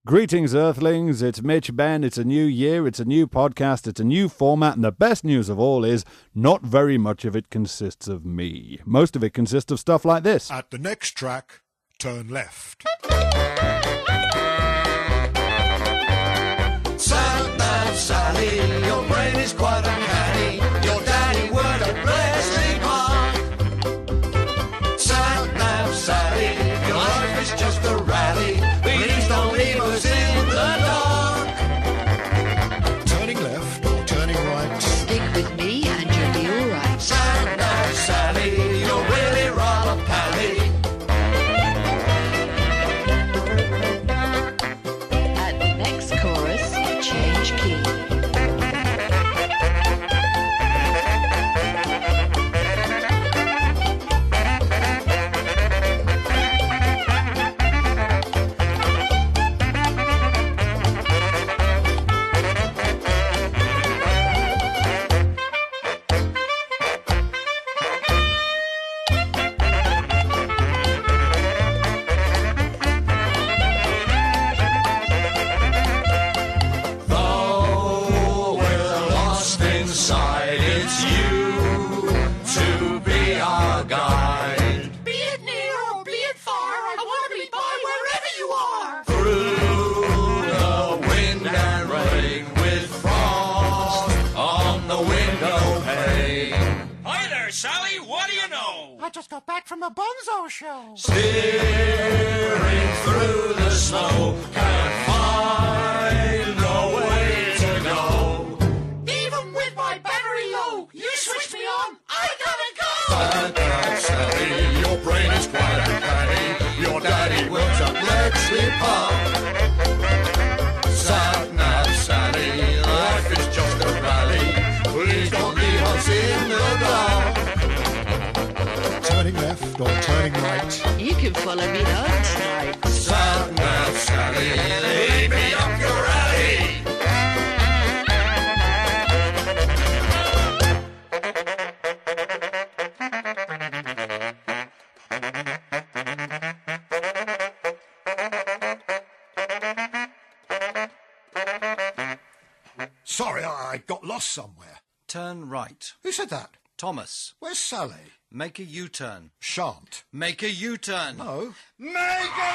Greetings, Earthlings. It's Mitch Benn. It's a new year. It's a new podcast. It's a new format. And the best news of all is not very much of it consists of me. Most of it consists of stuff like this. At the next track, turn left. Sat-nav Sally, your brain is quite uncanny. Your daddy worked at Bletchley Park. Sat-nav Sally, your life is just a rally. Please don't leave us in the dark. Turning left or turning right? Stick with me and you'll be all right. Sat-nav Sally, you're really rather pally. At the next chorus, change key. Though we're lost inside, it's you to be our guide. Be it near or be it far, I want to be by wherever you are. Through the wind and rain with frost on the window pane. Hi there, Sally. What do you know? I just got back from the Bonzo show. Steering through the snow, can't find no way to go. Even with my battery low, you switch me on, I gotta go. Sat-nav Sally, your brain is quite uncanny. Your daddy works at Bletchley Park. Sat-nav Sally, life is just a rally. Please don't leave us in the dark. Turning left or turning right? You can follow me home tonight. Sat-nav Sally, lead me up your alley. Sorry, I got lost somewhere. Turn right. Who said that? Thomas, Where's Sally? make a U-turn. Shan't. Make a U-turn. No. Make a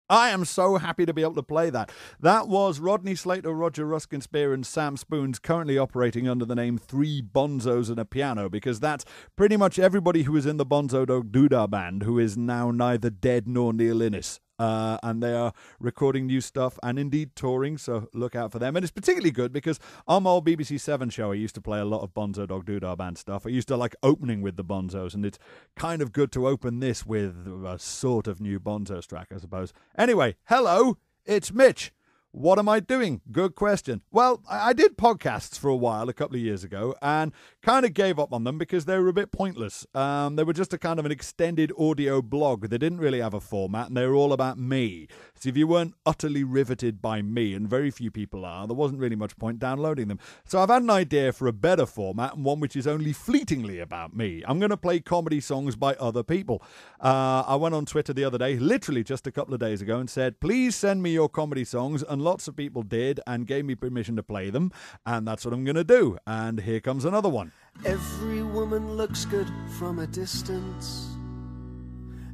I am so happy to be able to play that. That was Rodney Slater, Roger Ruskin Spear and Sam Spoons, currently operating under the name Three Bonzos and a Piano, because that's pretty much everybody who was in the Bonzo Dog Doodah band who is now neither dead nor Neil Innes. And they are recording new stuff and indeed touring, so look out for them. And it's particularly good because on my old BBC 7 show, I used to play a lot of Bonzo Dog Doodah Band stuff. I used to like opening with the Bonzos, and it's kind of good to open this with a sort of new Bonzos track, I suppose. Anyway, hello, it's Mitch. What am I doing? Good question. Well, I did podcasts for a while, a couple of years ago, and kind of gave up on them because they were a bit pointless. They were just a kind of an extended audio blog. They didn't really have a format, and they were all about me. So if you weren't utterly riveted by me, and very few people are, there wasn't really much point downloading them. So I've had an idea for a better format, and one which is only fleetingly about me. I'm going to play comedy songs by other people. I went on Twitter the other day, literally just a couple of days ago, and said, please send me your comedy songs, and lots of people did and gave me permission to play them, and that's what I'm going to do. And here comes another one. Every woman looks good from a distance.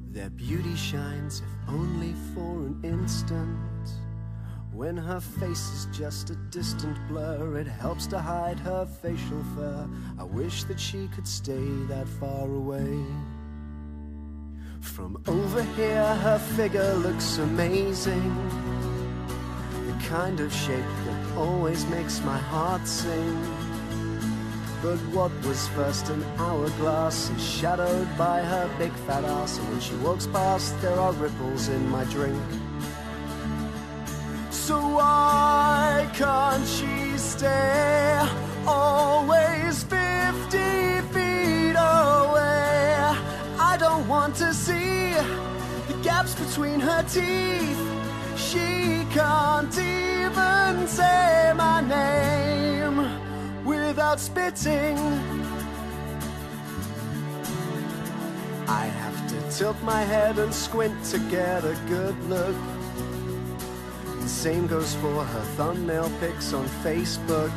Their beauty shines, if only for an instant. When her face is just a distant blur, it helps to hide her facial fur. I wish that she could stay that far away. From over here, her figure looks amazing. The kind of shape that always makes my heart sing. But what was first an hourglass is shadowed by her big fat ass. And when she walks past, there are ripples in my drink. So why can't she stay always 50 feet away? I don't want to see the gaps between her teeth. She can't even say my name without spitting I have to tilt my head and squint to get a good look. The same goes for her thumbnail pics on Facebook.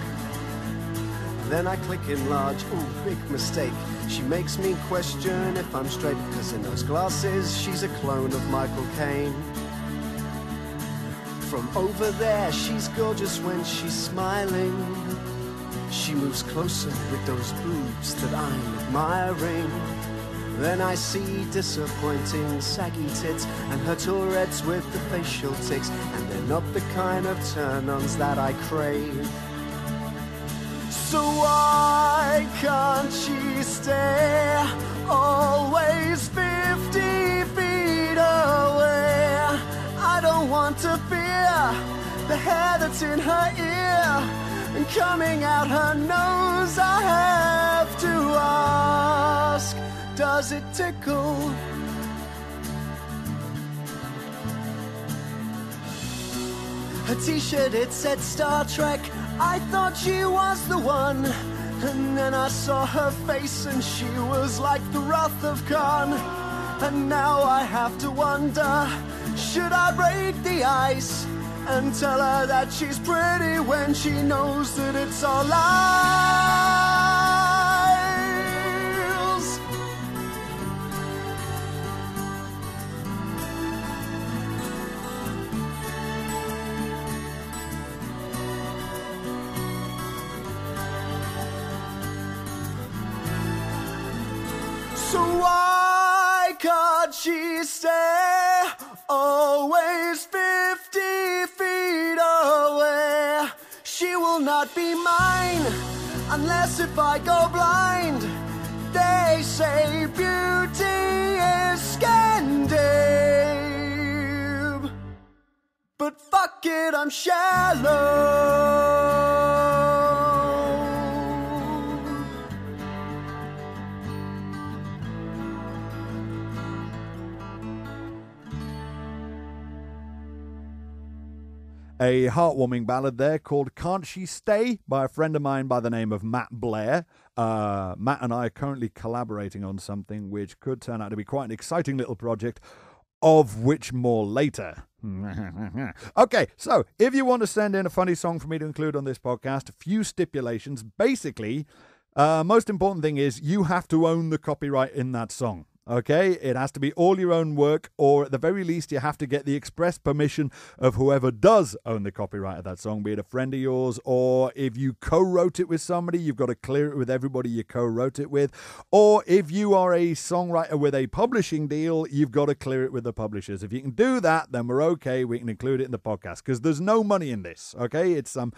Then I click enlarge, ooh, big mistake. She makes me question if I'm straight, because in those glasses she's a clone of Michael Caine. From over there she's gorgeous when she's smiling. She moves closer with those boobs that I'm admiring. Then I see disappointing saggy tits and her Tourette's with the facial tics, and they're not the kind of turn-ons that I crave. So why can't she stay always 50 feet away? I don't want to fear the hair that's in her ear and coming out her nose. I have to ask, does it tickle? Her t-shirt, it said Star Trek. I thought she was the one. And then I saw her face and she was like the Wrath of Khan. And now I have to wonder, should I break the ice and tell her that she's pretty when she knows that it's all lies? So why can't she stay always 50 feet away? She will not be mine unless if I go blind. They say beauty is Scandinavian, but fuck it, I'm shallow. A heartwarming ballad there called Can't She Stay by a friend of mine by the name of Matt Blair. Matt and I are currently collaborating on something which could turn out to be quite an exciting little project, of which more later. Okay, so if you want to send in a funny song for me to include on this podcast, a few stipulations. Basically, most important thing is you have to own the copyright in that song. Okay, it has to be all your own work, or at the very least you have to get the express permission of whoever does own the copyright of that song, be it a friend of yours, or if you co-wrote it with somebody, you've got to clear it with everybody you co-wrote it with, or if you are a songwriter with a publishing deal, you've got to clear it with the publishers. If you can do that, then we're okay, we can include it in the podcast, because there's no money in this, okay? It's I'm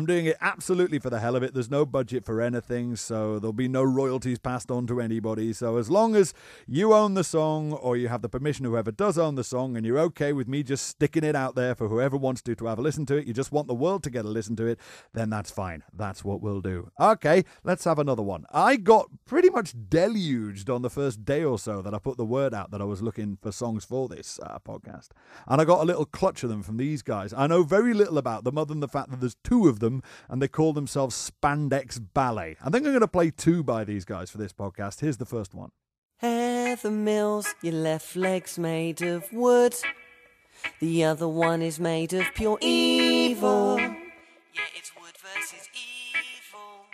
doing it absolutely for the hell of it. There's no budget for anything, so there'll be no royalties passed on to anybody, so as long as you own the song, or you have the permission of whoever does own the song, and you're okay with me just sticking it out there for whoever wants to have a listen to it, you just want the world to get a listen to it, then that's fine. That's what we'll do. Okay, let's have another one. I got pretty much deluged on the first day or so that I put the word out that I was looking for songs for this podcast, and I got a little clutch of them from these guys. I know very little about them other than the fact that there's two of them, and they call themselves Spandex Ballet. I think I'm going to play two by these guys for this podcast. Here's the first one. Heather Mills, your left leg's made of wood. The other one is made of pure evil. Yeah, it's wood versus evil.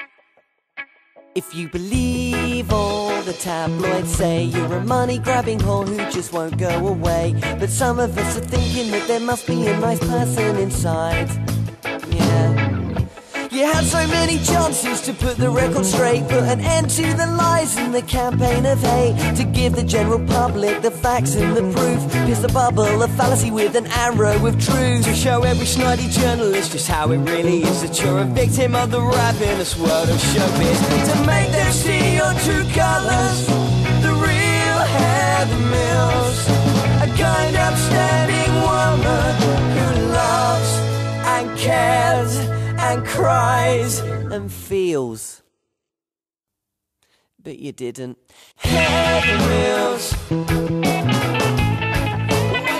If you believe all the tabloids say, you're a money-grabbing whore who just won't go away. But some of us are thinking that there must be a nice person inside. Yeah. You had so many chances to put the record straight, put an end to the lies and the campaign of hate, to give the general public the facts and the proof, pierce the bubble of fallacy with an arrow of truth, to show every snidey journalist just how it really is, that you're a victim of the ravenous world of showbiz, to make them see your true colours, the real Heather Mills, a kind upstanding woman who loves and cares and cries and feels. But you didn't. Heather Mills. Why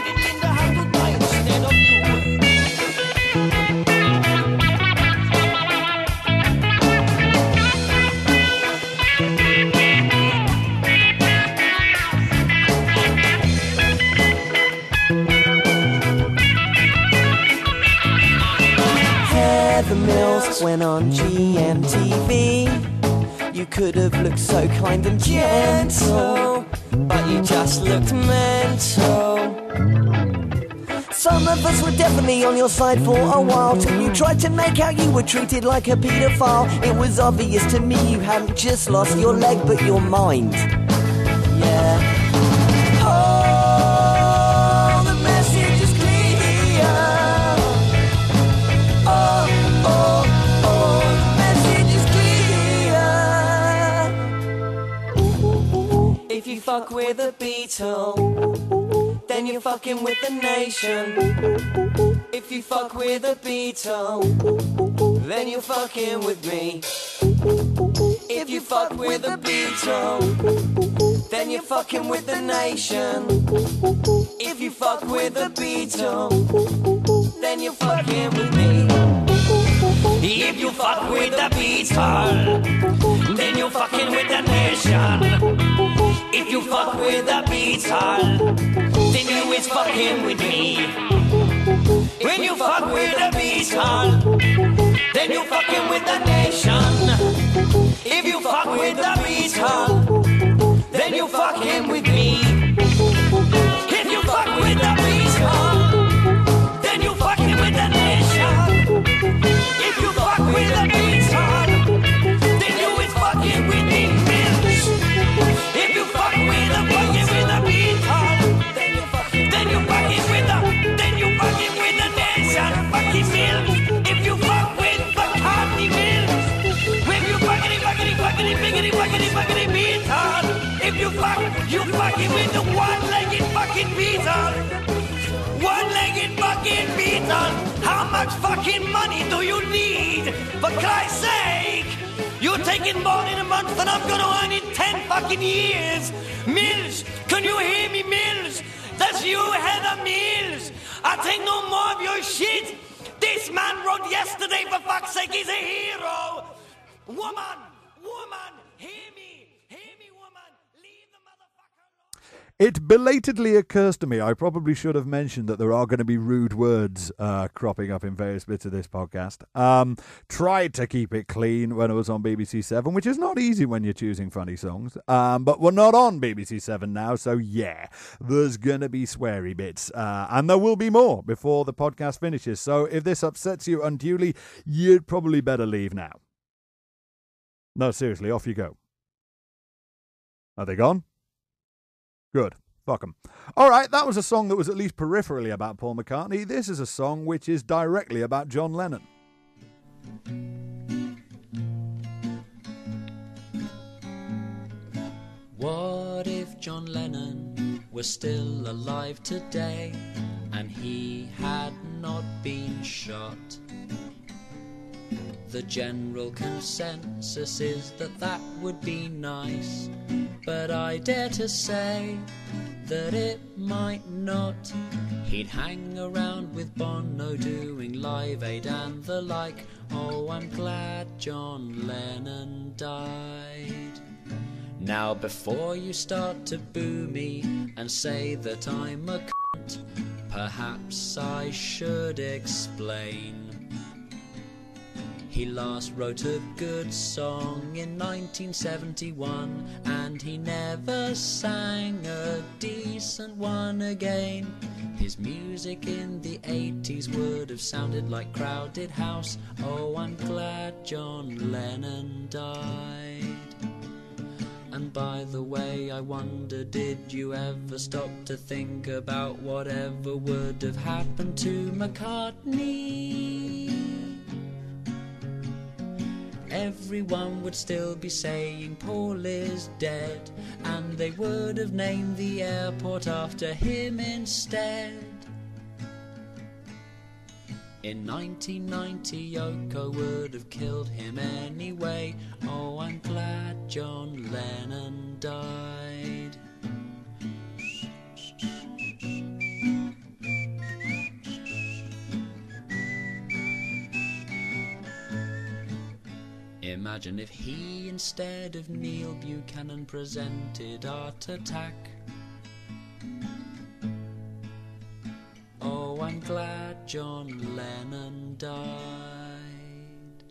did Linda have to die instead of you? You could have looked so kind and gentle, but you just looked mental. Some of us were definitely on your side for a while, till you tried to make out you were treated like a paedophile. It was obvious to me you hadn't just lost your leg but your mind. Yeah. Oh, the message is clear. Oh, oh, oh, the message is clear. If you fuck with a Beatle, then you're fucking with the nation. If you fuck with a Beatle, then you're fucking with me. If you fuck with a Beatle, then you're fucking with the nation. If you fuck with a Beatle, then you're fucking with me. If you fuck with the Beatle, then you're fucking with the nation. If you fuck with the Beatle, then you is fucking with me. When you fuck with the Beatle, then you fucking with the nation. If you fuck with the Beatle, then you fucking with me. If you fuck with the Beatle, then you fucking with the nation. If you fuck with the Beatle, then you is fucking with me. If you fuck with the Beatle, then you fucking with the nation. Fucking milk. If you fuck with the Carney milk, when you fucking Beatle. If you fucking with the one-legged fucking Beatle. One-legged fucking Beatle. How much fucking money do you need? For Christ's sake! You're taking more in a month and I'm gonna earn in 10 fucking years. Mills, can you hear me, Mills? That's you, Heather Mills. I'll take no more of your shit. This man wrote yesterday, for fuck's sake, he's a hero. Woman, hear me, woman. Leave the motherfucker alone. It belatedly occurs to me, I probably should have mentioned that there are going to be rude words cropping up in various bits of this podcast. Tried to keep it clean when it was on BBC 7, which is not easy when you're choosing funny songs. But we're not on BBC 7 now, so yeah, there's going to be sweary bits. And there will be more before the podcast finishes. So if this upsets you unduly, you'd probably better leave now. No, seriously, off you go. Are they gone? Good. Fuck them. All right, that was a song that was at least peripherally about Paul McCartney. This is a song which is directly about John Lennon. What if John Lennon was still alive today and he had not been shot? The general consensus is that that would be nice, but I dare to say that it might not. He'd hang around with Bono doing Live Aid and the like. Oh, I'm glad John Lennon died. Now before you start to boo me and say that I'm a cunt, perhaps I should explain. He last wrote a good song in 1971, and he never sang a decent one again. His music in the 80s would have sounded like Crowded House. Oh, I'm glad John Lennon died. And by the way, I wonder, did you ever stop to think about whatever would have happened to McCartney? Everyone would still be saying Paul is dead, and they would have named the airport after him instead. In 1990, Yoko would have killed him anyway. Oh, I'm glad John Lennon died. Imagine if he, instead of Neil Buchanan, presented Art Attack. Oh, I'm glad John Lennon died.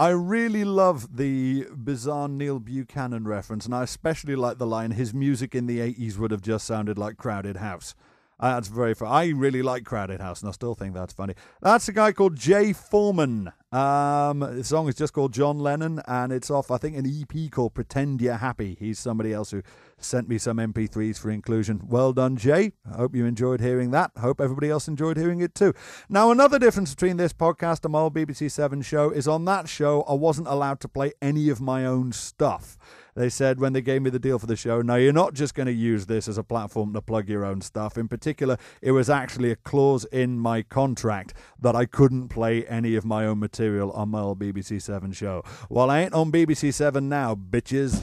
I really love the bizarre Neil Buchanan reference, and I especially like the line, his music in the 80s would have just sounded like Crowded House. That's very funny. I really like Crowded House, and I still think that's funny. That's a guy called Jay Foreman. The song is just called John Lennon, and it's off, I think, an EP called Pretend You're Happy. He's somebody else who sent me some MP3s for inclusion. Well done, Jay. I hope you enjoyed hearing that. Hope everybody else enjoyed hearing it too. Now, another difference between this podcast and my old BBC 7 show is on that show, I wasn't allowed to play any of my own stuff. They said when they gave me the deal for the show, now you're not just going to use this as a platform to plug your own stuff. In particular, it was actually a clause in my contract that I couldn't play any of my own material on my old BBC 7 show. Well, I ain't on BBC 7 now, bitches.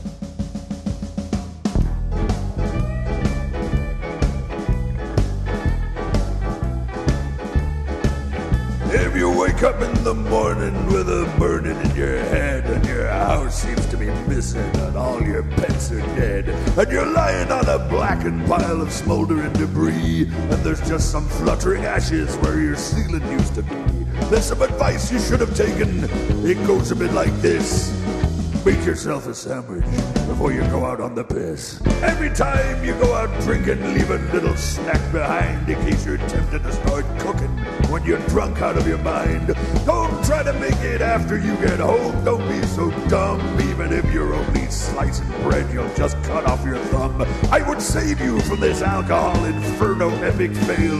If you wake up in the morning with a burning in your head and your house seems to be missing and all your pets are dead and you're lying on a blackened pile of smoldering debris and there's just some fluttering ashes where your ceiling used to be, there's some advice you should have taken. It goes a bit like this. Make yourself a sandwich before you go out on the piss. Every time you go out drinking, leave a little snack behind in case you're tempted to start cooking when you're drunk out of your mind. Don't try to make it after you get home. Don't be so dumb. Even if you're only slicing bread, you'll just cut off your thumb. I would save you from this alcohol inferno epic fail.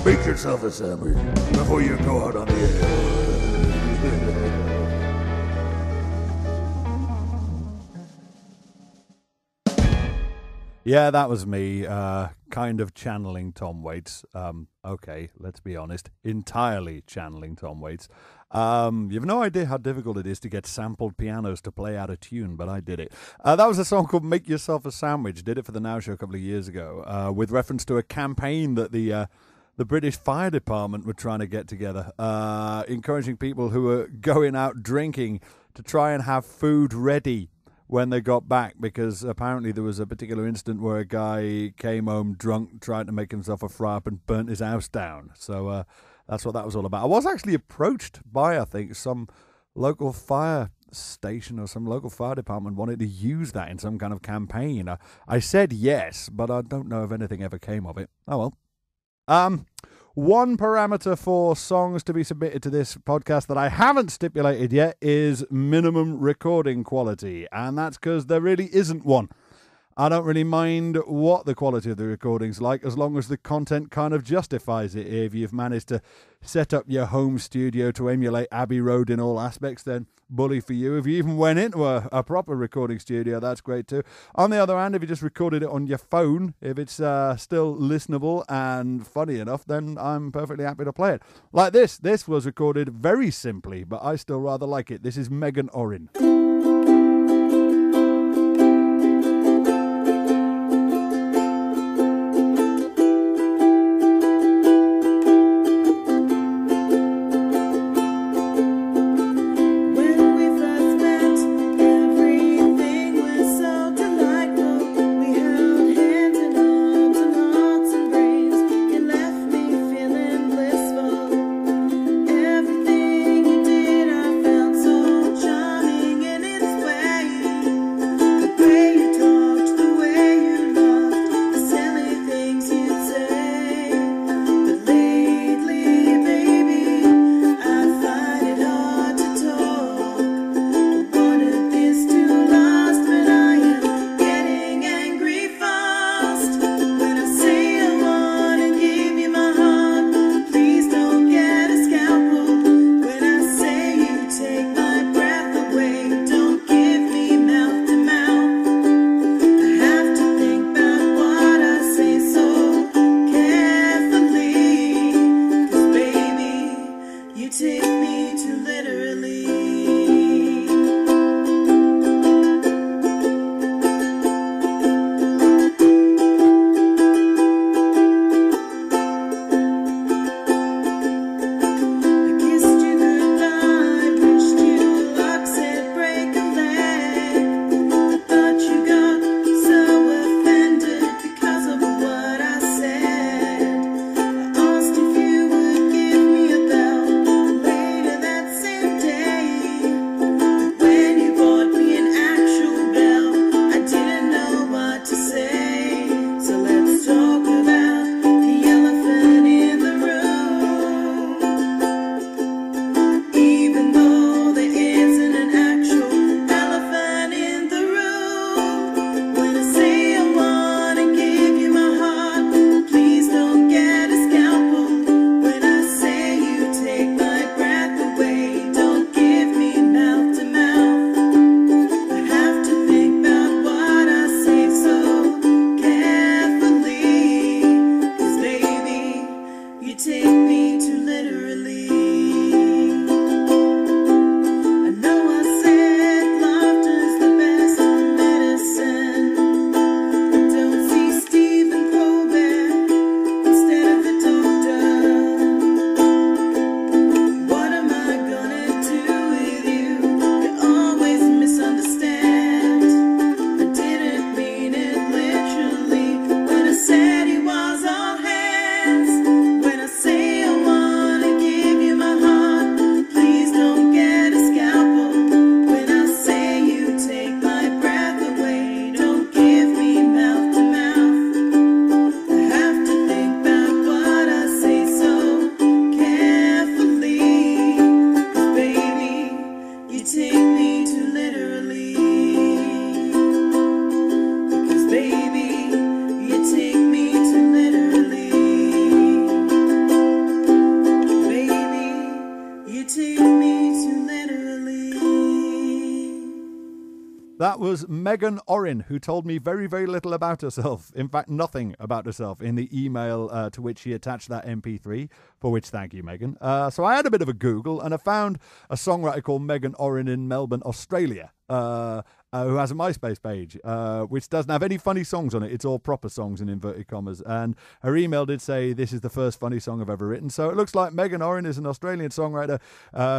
Make yourself a sandwich before you go out on the air. Yeah, that was me, kind of channeling Tom Waits. Okay, let's be honest, entirely channeling Tom Waits. You've no idea how difficult it is to get sampled pianos to play out of tune, but I did it. That was a song called Make Yourself a Sandwich. Did it for the Now Show a couple of years ago, with reference to a campaign that the British Fire Department were trying to get together, encouraging people who were going out drinking to try and have food ready when they got back, because apparently there was a particular incident where a guy came home drunk, tried to make himself a fry-up and burnt his house down. So that's what that was all about. I was actually approached by, I think, some local fire station or some local fire department wanted to use that in some kind of campaign. I said yes, but I don't know if anything ever came of it. Oh well. One parameter for songs to be submitted to this podcast that I haven't stipulated yet is minimum recording quality, and that's because there really isn't one. I don't really mind what the quality of the recording's like, as long as the content kind of justifies it. If you've managed to set up your home studio to emulate Abbey Road in all aspects, then bully for you. If you even went into a proper recording studio, that's great too. On the other hand, if you just recorded it on your phone, if it's still listenable and funny enough, then I'm perfectly happy to play it. Like this. This was recorded very simply, but I still rather like it. This is Megan Orin. Everything you did, I felt so charming and That was Megan Orin, who told me very, very little about herself. In fact, nothing about herself in the email to which she attached that MP3, for which thank you, Megan. So I had a bit of a Google, and I found a songwriter called Megan Orin in Melbourne, Australia, who has a MySpace page, which doesn't have any funny songs on it. It's all proper songs in inverted commas. And her email did say, this is the first funny song I've ever written. So it looks like Megan Orin is an Australian songwriter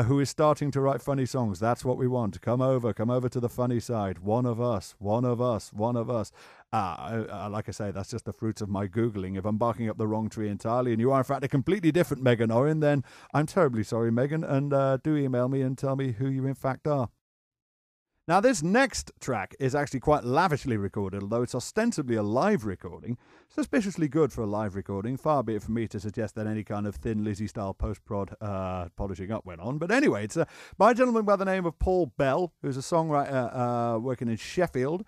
who is starting to write funny songs. That's what we want. Come over to the funny side. One of us. Like I say, that's just the fruits of my Googling. If I'm barking up the wrong tree entirely and you are in fact a completely different Megan Orin, then I'm terribly sorry, Megan, and do email me and tell me who you in fact are. Now, this next track is actually quite lavishly recorded, although it's ostensibly a live recording. Suspiciously good for a live recording. Far be it from me to suggest that any kind of Thin Lizzy-style post-prod polishing up went on. But anyway, it's by a gentleman by the name of Paul Bell, who's a songwriter working in Sheffield.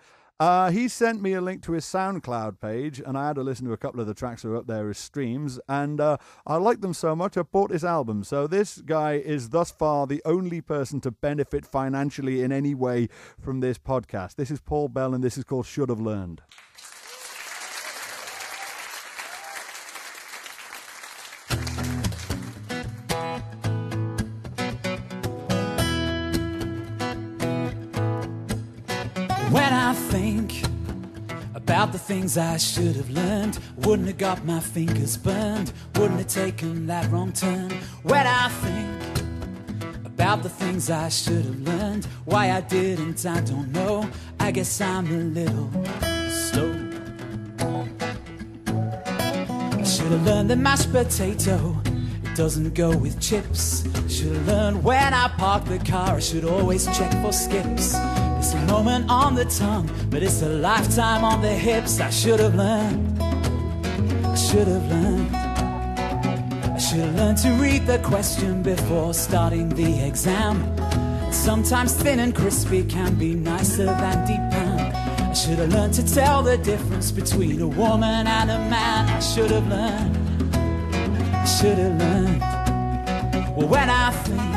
He sent me a link to his SoundCloud page, and I had to listen to a couple of the tracks that were up there as streams, and I liked them so much I bought his album. So this guy is thus far the only person to benefit financially in any way from this podcast. This is Paul Bell, and this is called Should Have Learned. When I think about the things I should have learned, wouldn't have got my fingers burned, wouldn't have taken that wrong turn. When I think about the things I should have learned, why I didn't, I don't know. I guess I'm a little slow. I should have learned that mashed potato, it doesn't go with chips. Should have learned when I park the car, I should always check for skips. It's a moment on the tongue, but it's a lifetime on the hips. I should have learned, I should have learned, I should have learned to read the question before starting the exam. Sometimes thin and crispy can be nicer than deep pan. I should have learned to tell the difference between a woman and a man. I should have learned, I should have learned. Well, when I think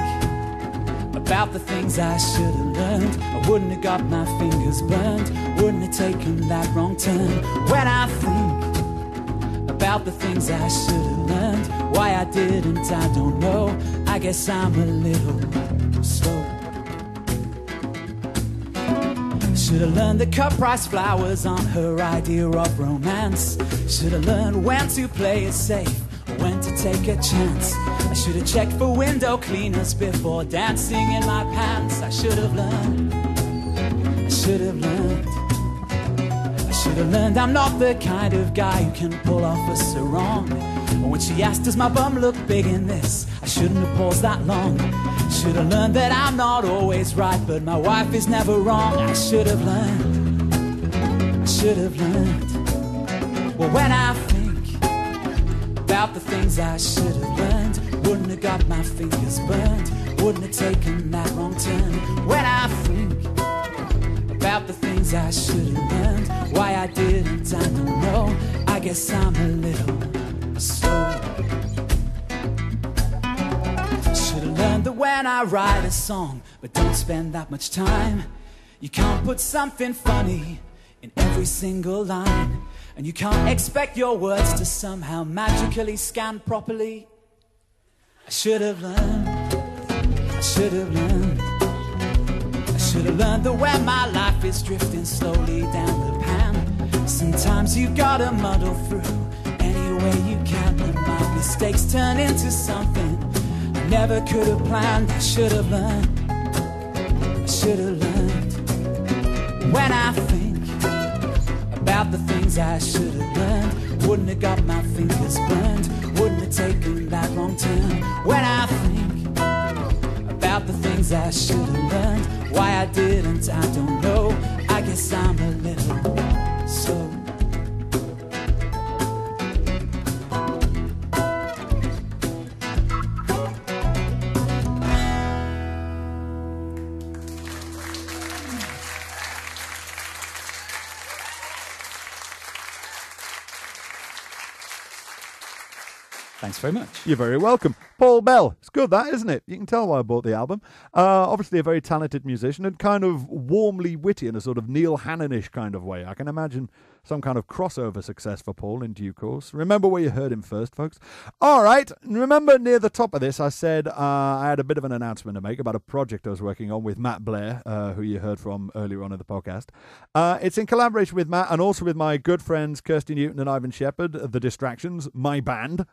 about the things I should have learned, I wouldn't have got my fingers burned, wouldn't have taken that wrong turn. When I think about the things I should have learned, why I didn't, I don't know. I guess I'm a little slow. Should have learned the cut price flowers on her idea of romance. Should have learned when to play it safe, when to take a chance. I should have checked for window cleaners before dancing in my pants. I should have learned, I should have learned, I should have learned I'm not the kind of guy who can pull off a sarong. When she asked, does my bum look big in this, I shouldn't have paused that long. Should have learned that I'm not always right, but my wife is never wrong. I should have learned, I should have learned. Well, when I think about the things I should have learned, wouldn't have got my fingers burned, wouldn't have taken that wrong turn. When I think about the things I should have learned, why I didn't, I don't know. I guess I'm a little slow. Should have learned that when I write a song, but don't spend that much time, you can't put something funny in every single line. And you can't expect your words to somehow magically scan properly. I should have learned, I should have learned, I should have learned that when my life is drifting slowly down the pan, sometimes you gotta muddle through any way you can. And my mistakes turn into something I never could have planned. I should have learned, I should have learned. When I think about the things I should have learned, wouldn't have got my fingers burned, wouldn't have taken that wrong turn. When I think about the things I should have learned, why I didn't, I don't know. I guess I'm a little slow. Thanks very much. You're very welcome. Paul Bell. It's good, that, isn't it? You can tell why I bought the album. Obviously a very talented musician and kind of warmly witty in a sort of Neil Hannon-ish kind of way. I can imagine some kind of crossover success for Paul in due course. Remember where you heard him first, folks. All right. Remember near the top of this, I said I had a bit of an announcement to make about a project I was working on with Matt Blair, who you heard from earlier on in the podcast. It's in collaboration with Matt and also with my good friends Kirsty Newton and Ivan Shepherd, The Distractions, my band.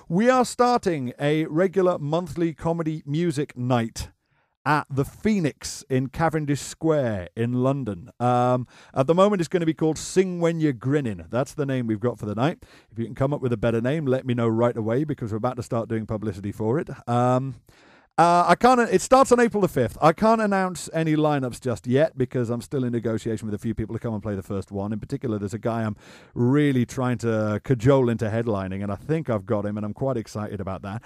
We are starting a regular monthly comedy music night at the Phoenix in Cavendish Square in London. At the moment, it's going to be called Sing When You're Grinning. That's the name we've got for the night. If you can come up with a better name, let me know right away because we're about to start doing publicity for it. It starts on April the 5th. I can't announce any lineups just yet because I'm still in negotiation with a few people to come and play the first one. In particular, there's a guy I'm really trying to cajole into headlining, and I think I've got him, and I'm quite excited about that.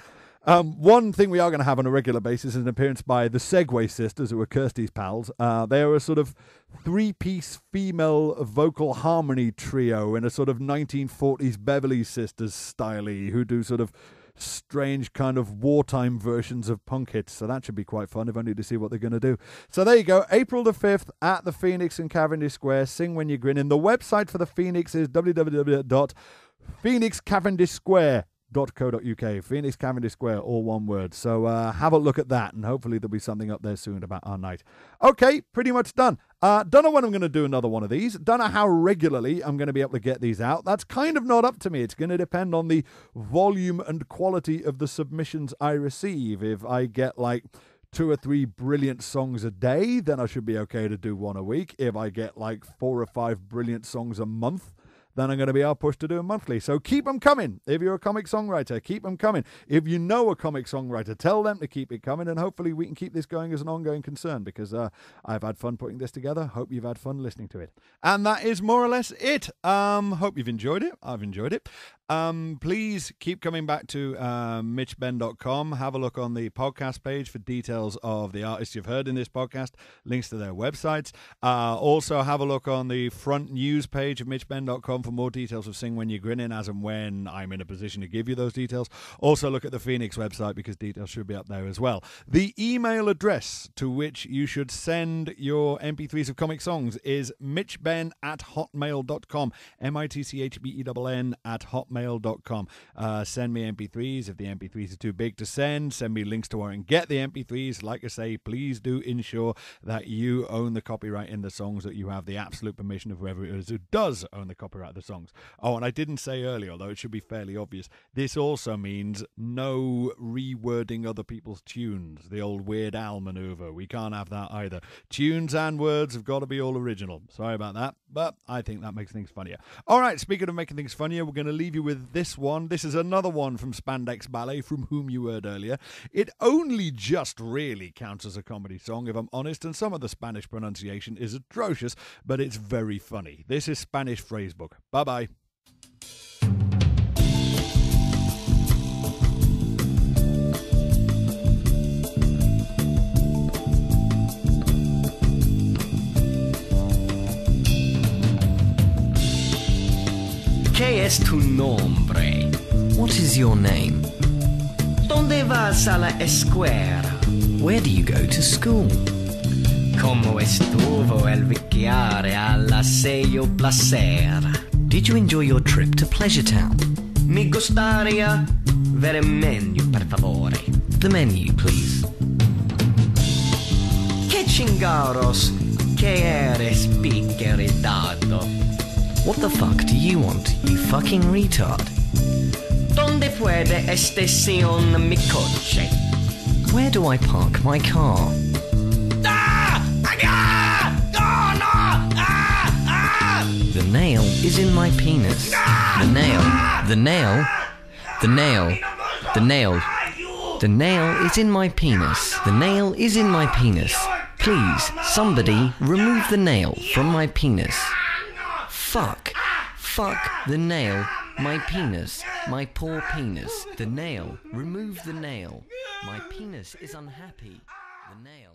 One thing we are going to have on a regular basis is an appearance by the Segway Sisters, who are Kirsty's pals. They are a sort of three-piece female vocal harmony trio in a sort of 1940s Beverly Sisters style who do sort of strange kind of wartime versions of punk hits. So that should be quite fun, if only to see what they're going to do. So there you go. April the 5th at the Phoenix in Cavendish Square. Sing When You're Grinning. The website for the Phoenix is www.phoenixcavendishsquare.co.uk. Phoenix Cavendish Square, all one word. So have a look at that, and hopefully there'll be something up there soon about our night. Okay, pretty much done. Don't know when I'm going to do another one of these. Don't know how regularly I'm going to be able to get these out. That's kind of not up to me. It's going to depend on the volume and quality of the submissions I receive. If I get like 2 or 3 brilliant songs a day, then I should be okay to do one a week. If I get like 4 or 5 brilliant songs a month, then I'm going to be pushed to do them monthly. So keep them coming. If you're a comic songwriter, keep them coming. If you know a comic songwriter, tell them to keep it coming, and hopefully we can keep this going as an ongoing concern, because I've had fun putting this together. Hope you've had fun listening to it. And that is more or less it. Hope you've enjoyed it. I've enjoyed it. Please keep coming back to mitchbenn.com. Have a look on the podcast page for details of the artists you've heard in this podcast, links to their websites. Also have a look on the front news page of mitchbenn.com for more details of Sing When You're Grinning, as and when I'm in a position to give you those details. Also look at the Phoenix website, because details should be up there as well. The email address to which you should send your MP3s of comic songs is mitchbenn@hotmail.com. mitchbenn@hotmail.com. Send me MP3s. If the MP3s are too big to send me links to where I can get the MP3s. Like I say, please do ensure that you own the copyright in the songs, that you have the absolute permission of whoever it is who does own the copyright of the songs. Oh, and I didn't say earlier, although it should be fairly obvious, this also means no rewording other people's tunes, the old Weird Al maneuver. We can't have that either. Tunes and words have got to be all original. Sorry about that, but I think that makes things funnier. All right, speaking of making things funnier, we're going to leave you with this one. This is another one from Spandex Ballet, from whom you heard earlier. It only just really counts as a comedy song, if I'm honest, and some of the Spanish pronunciation is atrocious, but it's very funny. This is Spanish Phrasebook. Bye-bye. ¿Qué es tu nombre? What is your name? ¿Dónde vas a la escuela? Where do you go to school? ¿Cómo estuvo el viaje a la sello placer? Did you enjoy your trip to Pleasure Town? Me gustaría ver el menú, per favore. The menu, please. ¿Qué chingados que eres piqueridado? What the fuck do you want, you fucking retard? ¿Dónde puede estacionar mi coche? Where do I park my car? Ah! Ah! Oh, no! Ah! Ah! The nail is in my penis. The nail. The nail. The nail. The nail. The nail is in my penis. The nail is in my penis. Please, somebody, remove the nail from my penis. Fuck. Fuck the nail. My penis. My poor penis. The nail. Remove the nail. My penis is unhappy. The nail.